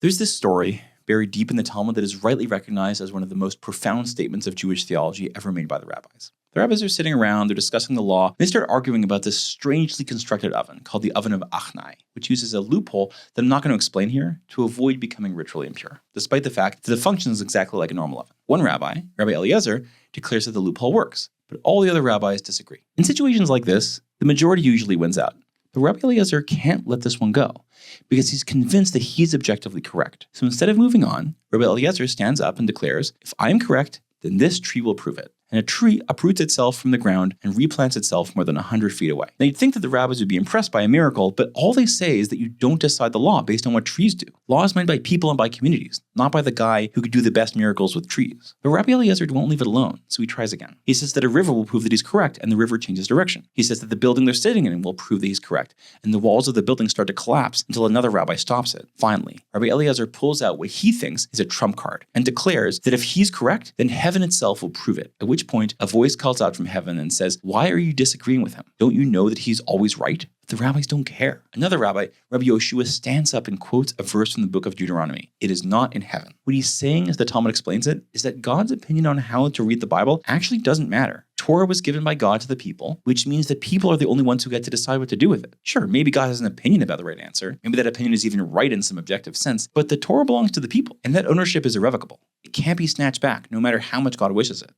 There's this story buried deep in the Talmud that is rightly recognized as one of the most profound statements of Jewish theology ever made by the rabbis. The rabbis are sitting around, they're discussing the law, and they start arguing about this strangely constructed oven called the oven of akhnai, which uses a loophole that I'm not going to explain here to avoid becoming ritually impure, despite the fact that it functions exactly like a normal oven. One rabbi, Rabbi Eliezer, declares that the loophole works, but all the other rabbis disagree. In situations like this, the majority usually wins out. But Rabbi Eliezer can't let this one go, because he's convinced that he's objectively correct. So instead of moving on, Rabbi Eliezer stands up and declares, if I am correct, then this tree will prove it. And a tree uproots itself from the ground and replants itself more than 100 feet away. Now you'd think that the rabbis would be impressed by a miracle, but all they say is that you don't decide the law based on what trees do. Law is made by people and by communities, not by the guy who could do the best miracles with trees. But Rabbi Eliezer won't leave it alone, so he tries again. He says that a river will prove that he's correct, and the river changes direction. He says that the building they're sitting in will prove that he's correct, and the walls of the building start to collapse until another rabbi stops it. Finally, Rabbi Eliezer pulls out what he thinks is a trump card and declares that if he's correct, then heaven itself will prove it, at which point a voice calls out from heaven and says, why are you disagreeing with him? Don't you know that he's always right? But the rabbis don't care. Another rabbi, Rabbi Yoshua, stands up and quotes a verse from the book of Deuteronomy. It is not in heaven. What he's saying, as the Talmud explains it, is that God's opinion on how to read the Bible actually doesn't matter. Torah was given by God to the people, which means that people are the only ones who get to decide what to do with it. Sure, maybe God has an opinion about the right answer. Maybe that opinion is even right in some objective sense, but the Torah belongs to the people, and that ownership is irrevocable. It can't be snatched back, no matter how much God wishes it.